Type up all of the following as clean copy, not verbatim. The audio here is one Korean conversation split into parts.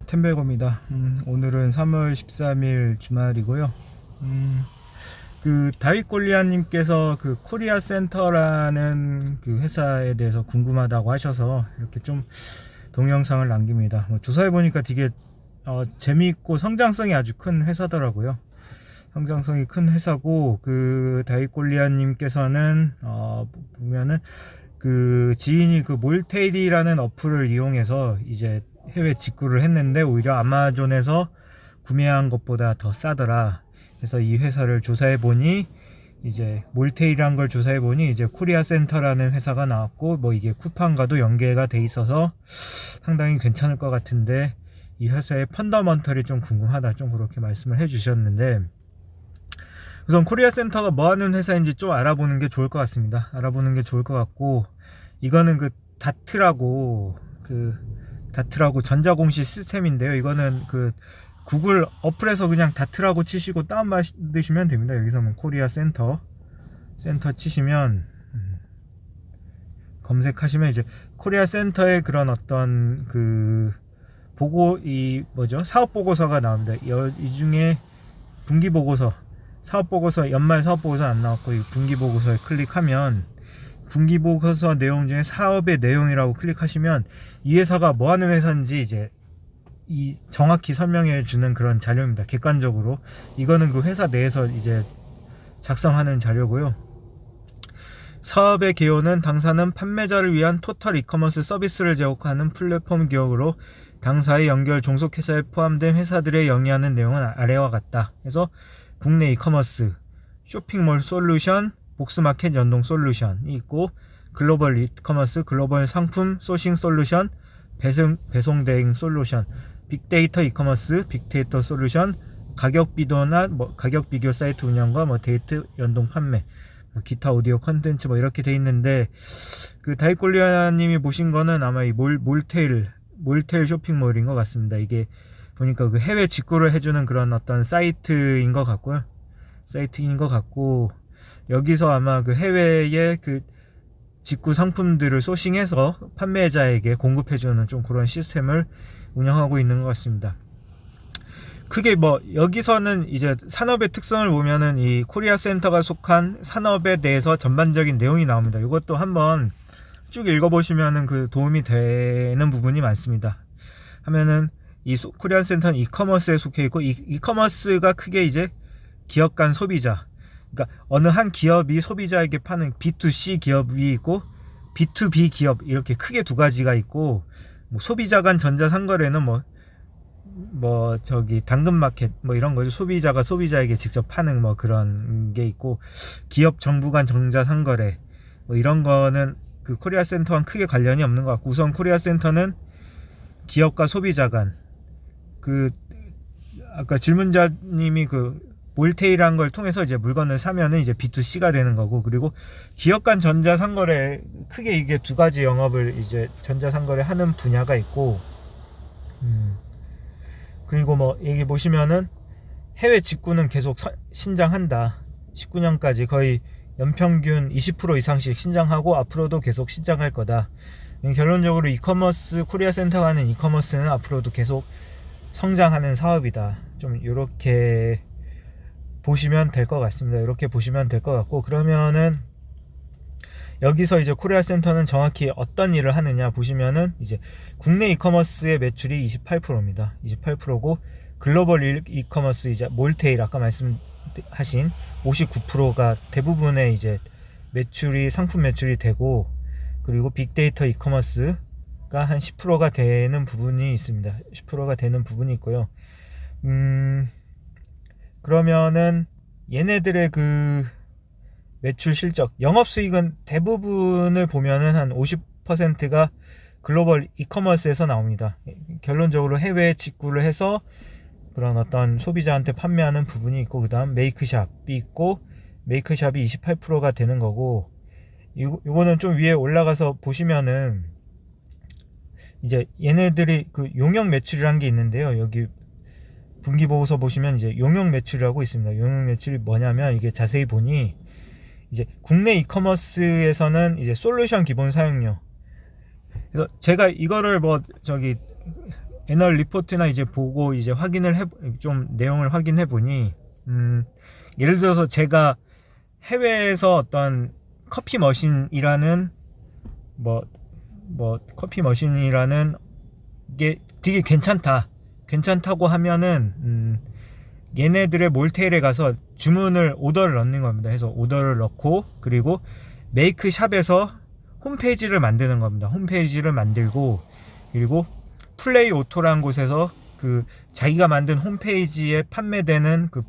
템베거입니다. 오늘은 3월 13일 주말이고요. 그 다윗골리아님께서 그 코리아 센터라는 그 회사에 대해서 궁금하다고 하셔서 이렇게 좀 동영상을 남깁니다. 조사해 보니까 되게 재미있고 성장성이 아주 큰 회사더라고요. 성장성이 큰 회사고, 그 다윗골리아님께서는 보면은 그 지인이 그 몰테일이라는 어플을 이용해서 이제 해외 직구를 했는데 오히려 아마존에서 구매한 것보다 더 싸더라. 그래서 이 회사를 조사해 보니, 이제 몰테일이란 걸 조사해 보니 이제 코리아 센터라는 회사가 나왔고, 뭐 이게 쿠팡과도 연계가 돼 있어서 상당히 괜찮을 것 같은데 이 회사의 펀더먼털이 좀 궁금하다, 좀 그렇게 말씀을 해 주셨는데, 우선 코리아 센터가 뭐 하는 회사인지 좀 알아보는 게 좋을 것 같습니다. 알아보는 게 좋을 것 같고, 이거는 그 다트라고 전자공시 시스템인데요. 이거는 그 구글 어플에서 그냥 다트라고 치시고 다운받으시면 됩니다. 여기서 뭐 코리아 센터 치시면 검색하시면 이제 코리아 센터의 그런 어떤 그 사업 보고서가 나옵니다. 이 중에 분기 보고서, 사업 보고서, 연말 사업 보고서 안 나왔고, 이 분기 보고서에 클릭하면 분기 보고서 내용 중에 사업의 내용이라고 클릭하시면 이 회사가 뭐 하는 회사인지 이제 정확히 설명해 주는 그런 자료입니다. 객관적으로. 이거는 그 회사 내에서 이제 작성하는 자료고요. 사업의 개요는 당사는 판매자를 위한 토탈 이커머스 서비스를 제공하는 플랫폼 기업으로 당사의 연결 종속회사에 포함된 회사들의 영위하는 내용은 아래와 같다. 그래서 국내 이커머스, 쇼핑몰 솔루션, 복스마켓 연동 솔루션이 있고, 글로벌 이커머스, 글로벌 상품 소싱 솔루션, 배송 대행 솔루션, 빅데이터 이커머스, 빅데이터 솔루션, 가격 비교나 가격 비교 사이트 운영과 데이트 연동 판매, 기타 오디오 컨텐츠 이렇게 돼 있는데, 그 다윗골리아님이 보신 거는 아마 이 몰테일 쇼핑몰인 것 같습니다. 이게 보니까 그 해외 직구를 해주는 그런 어떤 사이트인 것 같고요. 여기서 아마 그 해외의 그 직구 상품들을 소싱해서 판매자에게 공급해주는 좀 그런 시스템을 운영하고 있는 것 같습니다. 크게 여기서는 이제 산업의 특성을 보면은 이 코리아 센터가 속한 산업에 대해서 전반적인 내용이 나옵니다. 이것도 한번 쭉 읽어보시면은 그 도움이 되는 부분이 많습니다. 하면은 이 코리안 센터는 이커머스에 속해 있고, 이커머스가 크게 이제 기업 간 소비자, 그러니까 어느 한 기업이 소비자에게 파는 B2C 기업이 있고 B2B 기업, 이렇게 크게 두 가지가 있고, 소비자 간 전자상거래는 당근마켓 이런 거죠. 소비자가 소비자에게 직접 파는 그런 게 있고, 기업 정부 간 전자상거래 이런 거는 그 코리아 센터와는 크게 관련이 없는 것 같고, 우선 코리아 센터는 기업과 소비자 간, 아까 질문자님이 몰테이라는 걸 통해서 이제 물건을 사면은 이제 B2C가 되는 거고, 그리고 기업 간 전자상거래, 크게 이게 두 가지 영업을 이제 전자상거래 하는 분야가 있고, 그리고 여기 보시면은 해외 직구는 계속 신장한다. 19년까지 거의 연평균 20% 이상씩 신장하고 앞으로도 계속 신장할 거다. 결론적으로 이커머스, 코리아 센터가 하는 이커머스는 앞으로도 계속 성장하는 사업이다. 좀 이렇게 보시면 될 것 같습니다. 이렇게 보시면 될 것 같고, 그러면은 여기서 이제 코리아 센터는 정확히 어떤 일을 하느냐 보시면은, 이제 국내 이커머스의 매출이 28%입니다. 28%고, 글로벌 이커머스, 이제 몰테일 아까 말씀하신 59%가 대부분의 이제 상품 매출이 되고, 그리고 빅데이터 이커머스가 한 10%가 되는 부분이 있습니다. 10%가 되는 부분이 있고요. 그러면은 얘네들의 그 매출 실적, 영업수익은 대부분을 보면은 한 50%가 글로벌 이커머스에서 나옵니다. 결론적으로 해외 직구를 해서 그런 어떤 소비자한테 판매하는 부분이 있고, 그 다음 메이크샵이 있고, 메이크샵이 28%가 되는 거고, 이거는 좀 위에 올라가서 보시면은 이제 얘네들이 그 용역 매출이라는 게 있는데요. 여기 분기 보고서 보시면 이제 용역 매출이라고 있습니다. 용역 매출이 뭐냐면, 이게 자세히 보니 이제 국내 이커머스에서는 이제 솔루션 기본 사용료. 그래서 제가 이거를 애널 리포트나 이제 보고 이제 좀 내용을 확인해 보니, 예를 들어서 제가 해외에서 어떤 커피 머신이라는 커피 머신이라는 게 되게 괜찮다고 하면은, 얘네들의 몰테일에 가서 오더를 넣는 겁니다. 해서 오더를 넣고, 그리고 메이크샵에서 홈페이지를 만드는 겁니다. 홈페이지를 만들고, 그리고 플레이 오토라는 곳에서 그 자기가 만든 홈페이지에 판매되는 그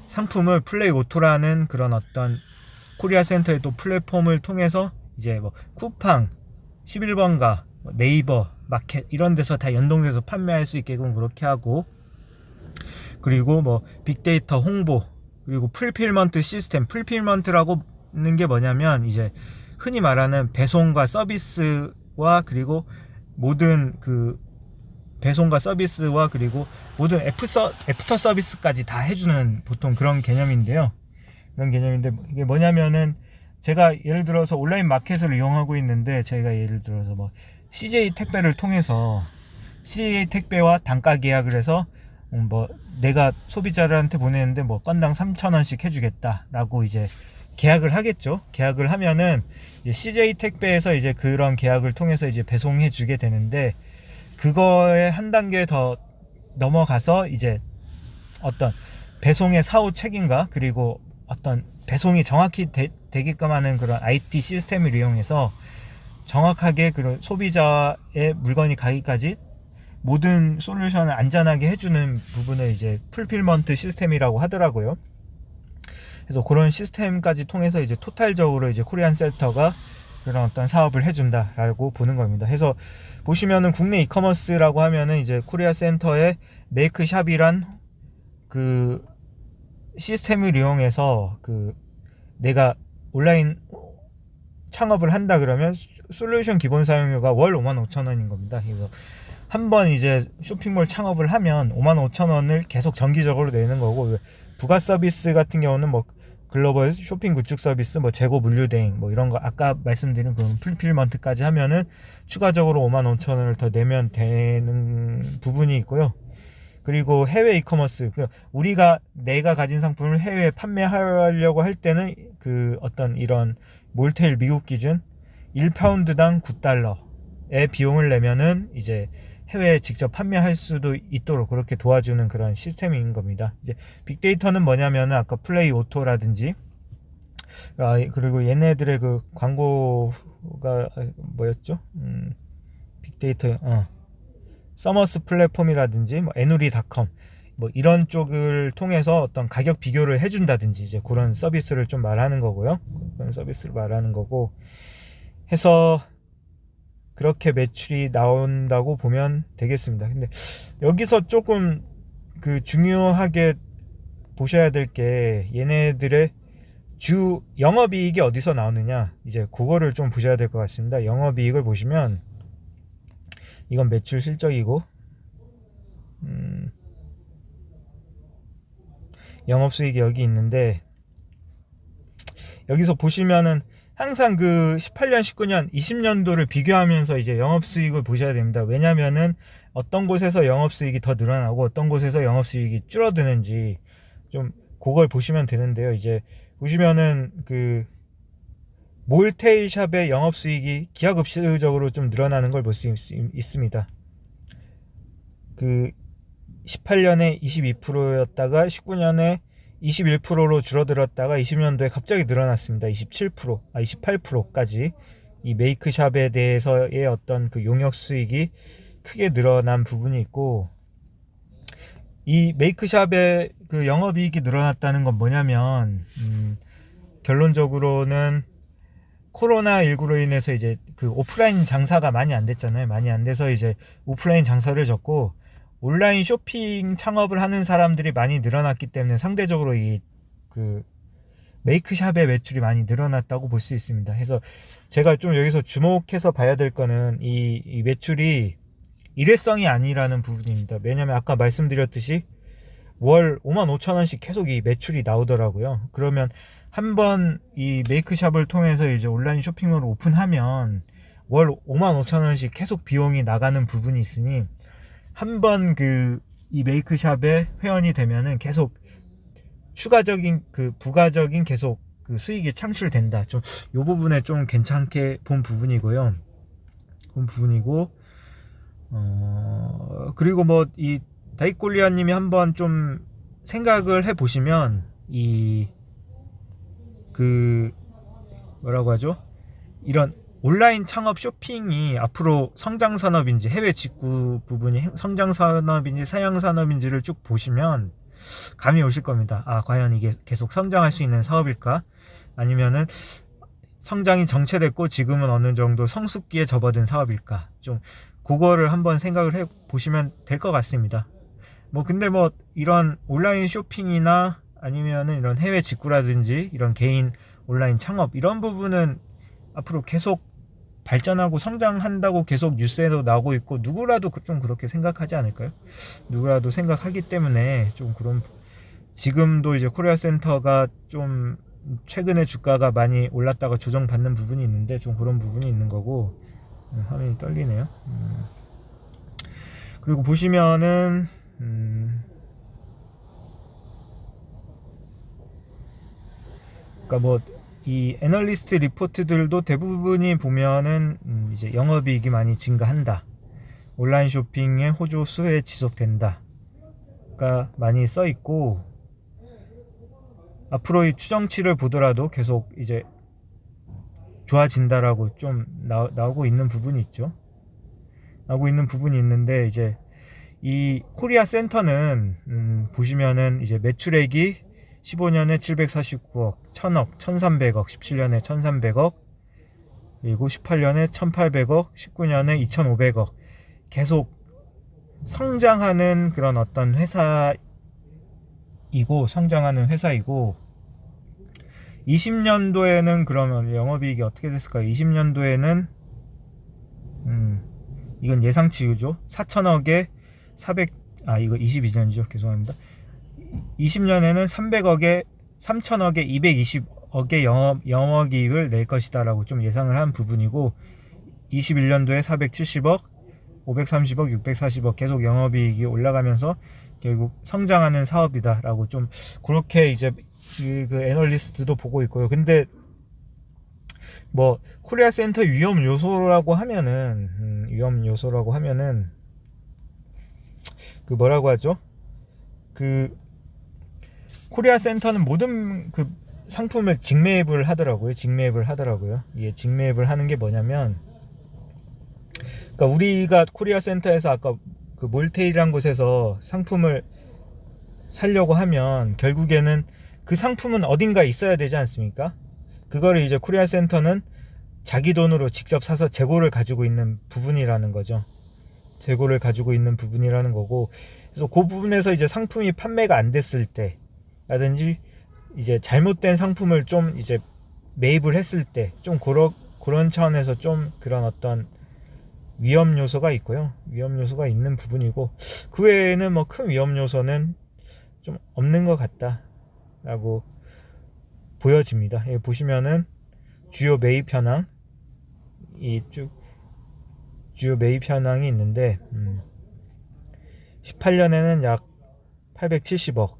상품을 플레이 오토라는 그런 어떤 코리아 센터의 또 플랫폼을 통해서 이제 뭐 쿠팡, 11번가, 네이버, 마켓 이런 데서 다 연동돼서 판매할 수 있게끔 그렇게 하고, 그리고 뭐 빅데이터 홍보, 그리고 풀필먼트 시스템. 풀필먼트라고 하는 게 뭐냐면 이제 흔히 말하는 배송과 서비스와 그리고 모든 그 배송과 서비스와 그리고 모든 애프터 서비스까지 다 해주는 보통 그런 개념인데요. 그런 개념인데 이게 뭐냐면은 제가 예를 들어서 온라인 마켓을 이용하고 있는데, 제가 예를 들어서 뭐 CJ 택배를 통해서 CJ 택배와 단가 계약을 해서 뭐 내가 소비자들한테 보내는데 뭐 건당 3,000원씩 해주겠다라고 이제 계약을 하겠죠. 계약을 하면은 이제 CJ 택배에서 이제 그런 계약을 통해서 이제 배송해 주게 되는데, 그거에 한 단계 더 넘어가서 이제 어떤 배송의 사후 책임과 그리고 어떤 배송이 정확히 되게끔 하는 그런 IT 시스템을 이용해서 정확하게 그런 소비자의 물건이 가기까지 모든 솔루션을 안전하게 해주는 부분을 이제 풀필먼트 시스템이라고 하더라고요. 그래서 그런 시스템까지 통해서 이제 토탈적으로 이제 코리안 센터가 그런 어떤 사업을 해준다라고 보는 겁니다. 해서 보시면은 국내 이커머스라고 하면은 이제 코리아 센터의 메이크샵이란 그 시스템을 이용해서 그 내가 온라인 창업을 한다 그러면 솔루션 기본 사용료가 월 55,000원인 겁니다. 그래서 한번 이제 쇼핑몰 창업을 하면 55,000원을 계속 정기적으로 내는 거고, 부가 서비스 같은 경우는 뭐 글로벌 쇼핑 구축 서비스, 뭐 재고 물류 대행, 뭐 이런 거 아까 말씀드린 그 풀필먼트까지 하면은 추가적으로 55,000원을 더 내면 되는 부분이 있고요. 그리고 해외 이커머스, 내가 가진 상품을 해외에 판매하려고 할 때는 그 어떤 이런 몰테일 미국 기준 1파운드당 9달러의 비용을 내면은 이제 해외에 직접 판매할 수도 있도록 그렇게 도와주는 그런 시스템인 겁니다. 이제 빅데이터는 뭐냐면은 아까 플레이 오토라든지, 그리고 얘네들의 그 광고가 뭐였죠? 빅데이터, 서머스 플랫폼이라든지 뭐 에누리닷컴 뭐 이런 쪽을 통해서 어떤 가격 비교를 해준다든지 이제 그런 서비스를 좀 말하는 거고요. 그런 서비스를 말하는 거고 해서 그렇게 매출이 나온다고 보면 되겠습니다. 근데 여기서 조금 그 중요하게 보셔야 될 게 얘네들의 주 영업이익이 어디서 나오느냐, 이제 그거를 좀 보셔야 될 것 같습니다. 영업이익을 보시면 이건 매출 실적이고, 영업수익이 여기 있는데, 여기서 보시면은 항상 그 18년, 19년, 20년도를 비교하면서 이제 영업수익을 보셔야 됩니다. 왜냐면은 어떤 곳에서 영업수익이 더 늘어나고 어떤 곳에서 영업수익이 줄어드는지 좀 그걸 보시면 되는데요. 이제 보시면은 그 몰테일샵의 영업수익이 기하급수적으로 좀 늘어나는 걸 볼 수 있습니다. 그 18년에 22%였다가 19년에 21%로 줄어들었다가 20년도에 갑자기 늘어났습니다. 28%까지 이 메이크샵에 대해서의 어떤 그 용역 수익이 크게 늘어난 부분이 있고, 이 메이크샵의 그 영업이익이 늘어났다는 건 뭐냐면, 결론적으로는 코로나19로 인해서 이제 그 오프라인 장사가 많이 안 됐잖아요. 많이 안 돼서 이제 오프라인 장사를 접고 온라인 쇼핑 창업을 하는 사람들이 많이 늘어났기 때문에 상대적으로 이 그 메이크샵의 매출이 많이 늘어났다고 볼 수 있습니다. 그래서 제가 좀 여기서 주목해서 봐야 될 거는 이 매출이 일회성이 아니라는 부분입니다. 왜냐면 아까 말씀드렸듯이 월 55,000원씩 계속 이 매출이 나오더라고요. 그러면 한번 이 메이크샵을 통해서 이제 온라인 쇼핑몰을 오픈하면 월 55,000원씩 계속 비용이 나가는 부분이 있으니 한번 이 메이크샵에 회원이 되면은 계속 추가적인 부가적인 계속 수익이 창출된다. 좀 이 부분에 좀 괜찮게 본 부분이고요. 그리고 뭐 이 다이꼴리아님이 한번 좀 생각을 해 보시면 뭐라고 하죠? 이런 온라인 창업 쇼핑이 앞으로 성장 산업인지 해외 직구 부분이 성장 산업인지 사양 산업인지를 쭉 보시면 감이 오실 겁니다. 과연 이게 계속 성장할 수 있는 사업일까? 아니면은 성장이 정체됐고 지금은 어느 정도 성숙기에 접어든 사업일까? 좀 그거를 한번 생각을 해 보시면 될 것 같습니다. 근데 이런 온라인 쇼핑이나 아니면은 이런 해외 직구라든지 이런 개인 온라인 창업 이런 부분은 앞으로 계속 발전하고 성장한다고 계속 뉴스에도 나오고 있고 누구라도 좀 그렇게 생각하지 않을까요? 누구라도 생각하기 때문에 좀 그런 지금도 이제 코리아 센터가 좀 최근에 주가가 많이 올랐다가 조정받는 부분이 있는데 좀 그런 부분이 있는 거고 화면이 떨리네요. 그리고 보시면은 그러니까 이 애널리스트 리포트들도 대부분이 보면은 이제 영업이익이 많이 증가한다. 온라인 쇼핑의 호조 수혜 지속된다가 많이 써 있고 앞으로의 추정치를 보더라도 계속 이제 좋아진다라고 좀 나오고 있는 부분이 있죠. 나오고 있는 부분이 있는데 이제 이 코리아 센터는 보시면은 이제 매출액이 15년에 749억, 1000억, 1300억, 17년에 1300억, 그리고 18년에 1800억, 19년에 2500억 계속 성장하는 그런 어떤 성장하는 회사이고 20년도에는 그러면 영업이익이 어떻게 됐을까요? 20년도에는 이건 예상치죠. 4천억에 이거 22년이죠. 죄송합니다. 20년에는 3천억에 220억의 영업이익을 낼 것이다라고 좀 예상을 한 부분이고 21년도에 470억, 530억, 640억 계속 영업이익이 올라가면서 결국 성장하는 사업이다라고 좀 그렇게 이제 그 애널리스트도 보고 있고요. 근데 코리아 센터 위험 요소라고 하면은 뭐라고 하죠? 코리아 센터는 모든 상품을 직매입을 하더라고요. 이게 직매입을 하는 게 뭐냐면 그러니까 우리가 코리아 센터에서 아까 몰테일이란 곳에서 상품을 사려고 하면 결국에는 그 상품은 어딘가 있어야 되지 않습니까? 그거를 이제 코리아 센터는 자기 돈으로 직접 사서 재고를 가지고 있는 부분이라는 거죠. 재고를 가지고 있는 부분이라는 거고, 그래서 그 부분에서 이제 상품이 판매가 안 됐을 때 라든지 이제 잘못된 상품을 좀 이제 매입을 했을 때 좀 그런 차원에서 좀 그런 어떤 위험 요소가 있고요. 위험 요소가 있는 부분이고 그 외에는 큰 위험 요소는 좀 없는 것 같다라고 보여집니다. 여기 보시면은 주요 매입 현황 주요 매입 현황이 있는데 18년에는 약 870억,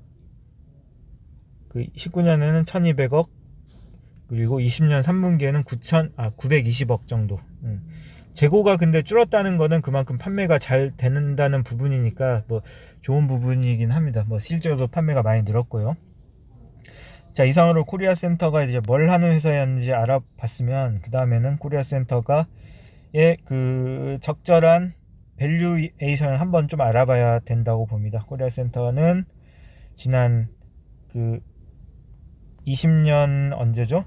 19년에는 1200억, 그리고 20년 3분기에는 920억 정도. 재고가 근데 줄었다는 거는 그만큼 판매가 잘 되는다는 부분이니까 좋은 부분이긴 합니다. 실제로도 판매가 많이 늘었고요. 자, 이상으로 코리아 센터가 이제 뭘 하는 회사였는지 알아봤으면 그 다음에는 코리아 센터가 적절한 밸류에이션을 한번 좀 알아봐야 된다고 봅니다. 코리아 센터는 지난 20년 언제죠?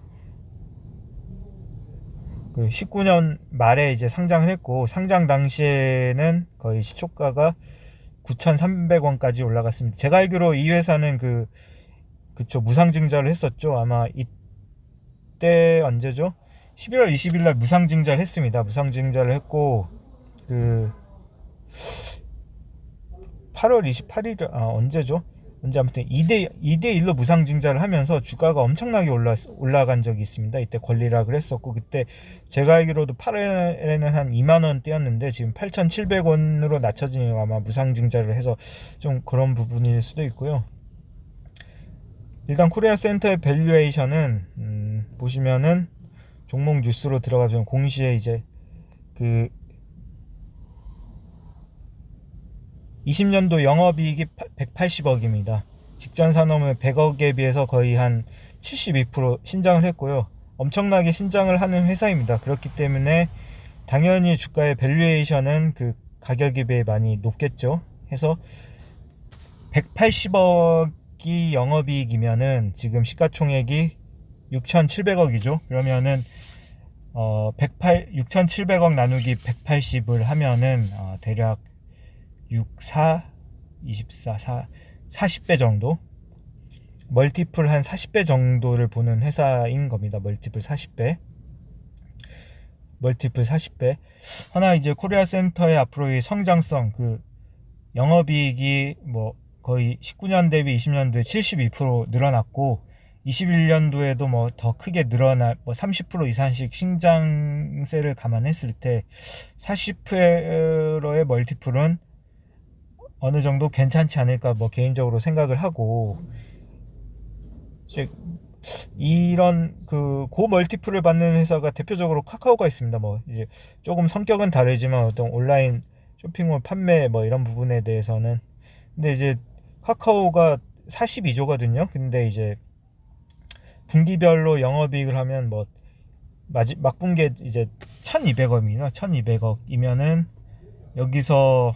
19년 말에 이제 상장을 했고 상장 당시에는 거의 시초가가 9,300원까지 올라갔습니다. 제가 알기로 이 회사는 무상증자를 했었죠. 아마 이때 언제죠? 11월 20일 날 무상증자를 했습니다. 무상증자를 했고 8월 28일 언제죠? 언제 아무튼 2대1로 무상증자를 하면서 주가가 엄청나게 올라간 적이 있습니다. 이때 권리락을 했었고, 그때 제가 알기로도 8월에는 한 2만원대였는데 지금 8,700원으로 낮춰지면 아마 무상증자를 해서 좀 그런 부분일 수도 있고요. 일단 코리아센터의 밸류에이션은 보시면은 종목 뉴스로 들어가면 공시에 이제 그 20년도 영업이익이 180억입니다. 직전 산업은 100억에 비해서 거의 한 72% 신장을 했고요. 엄청나게 신장을 하는 회사입니다. 그렇기 때문에 당연히 주가의 밸류에이션은 그 가격에 비해 많이 높겠죠. 해서 180억이 영업이익이면은 지금 시가총액이 6,700억이죠. 그러면은 6,700억 나누기 180을 하면은 대략 40배 정도, 멀티플 한 40배 정도를 보는 회사인 겁니다. 멀티플 40배. 하나 이제 코리아센터의 앞으로의 성장성, 그 영업이익이 뭐 거의 19년 대비 20년도에 72% 늘어났고 21년도에도 뭐 더 크게 뭐 30% 이상씩 신장세를 감안했을 때 40%의 멀티플은 어느 정도 괜찮지 않을까 뭐 개인적으로 생각을 하고, 이런 고 멀티플을 받는 회사가 대표적으로 카카오가 있습니다. 뭐 이제 조금 성격은 다르지만 어떤 온라인 쇼핑몰 판매 뭐 이런 부분에 대해서는, 근데 이제 카카오가 42조거든요. 근데 이제 분기별로 영업이익을 하면 뭐 막분기에 이제 1200억이면은 여기서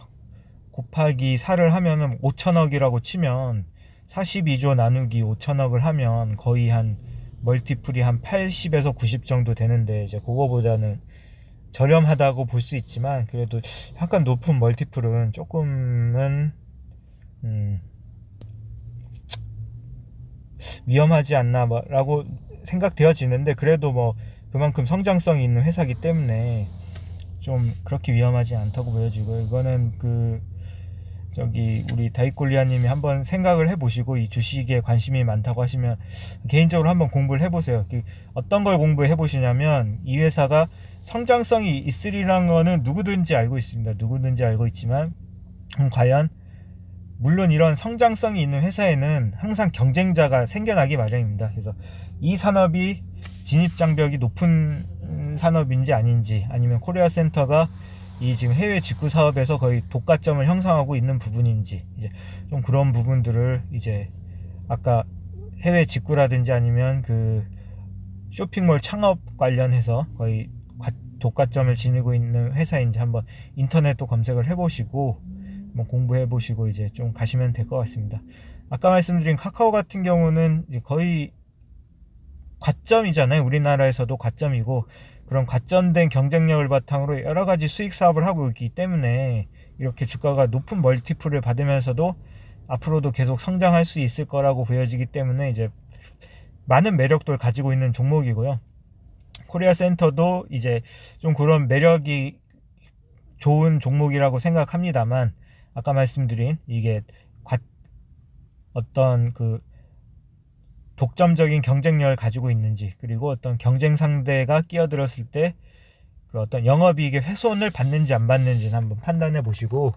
곱하기 4를 하면은 5천억이라고 치면 42조 나누기 5천억을 하면 거의 한 멀티플이 한 80에서 90 정도 되는데, 이제 그거보다는 저렴하다고 볼 수 있지만 그래도 약간 높은 멀티플은 조금은 위험하지 않나 라고 생각되어지는데, 그래도 뭐 그만큼 성장성이 있는 회사기 때문에 좀 그렇게 위험하지 않다고 보여지고, 이거는 우리 다이콜리아님이 한번 생각을 해보시고, 이 주식에 관심이 많다고 하시면 개인적으로 한번 공부를 해보세요. 어떤 걸 공부해 보시냐면, 이 회사가 성장성이 있으리라는 거는 누구든지 알고 있습니다. 누구든지 알고 있지만 과연 물론 이런 성장성이 있는 회사에는 항상 경쟁자가 생겨나기 마련입니다. 그래서 이 산업이 진입장벽이 높은 산업인지 아닌지, 아니면 코리아센터가 이 지금 해외 직구 사업에서 거의 독과점을 형성하고 있는 부분인지, 이제 좀 그런 부분들을 이제 아까 해외 직구라든지 아니면 그 쇼핑몰 창업 관련해서 거의 독과점을 지니고 있는 회사인지 한번 인터넷도 검색을 해보시고 뭐 공부해보시고 이제 좀 가시면 될 것 같습니다. 아까 말씀드린 카카오 같은 경우는 거의 과점이잖아요. 우리나라에서도 과점이고, 그런 과점된 경쟁력을 바탕으로 여러 가지 수익 사업을 하고 있기 때문에 이렇게 주가가 높은 멀티플을 받으면서도 앞으로도 계속 성장할 수 있을 거라고 보여지기 때문에 이제 많은 매력도를 가지고 있는 종목이고요. 코리아센터도 이제 좀 그런 매력이 좋은 종목이라고 생각합니다만, 아까 말씀드린 이게 어떤 독점적인 경쟁력을 가지고 있는지, 그리고 어떤 경쟁 상대가 끼어들었을 때 그 어떤 영업이익의 훼손을 받는지 안 받는지는 한번 판단해 보시고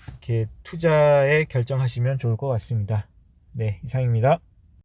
이렇게 투자에 결정하시면 좋을 것 같습니다. 네, 이상입니다.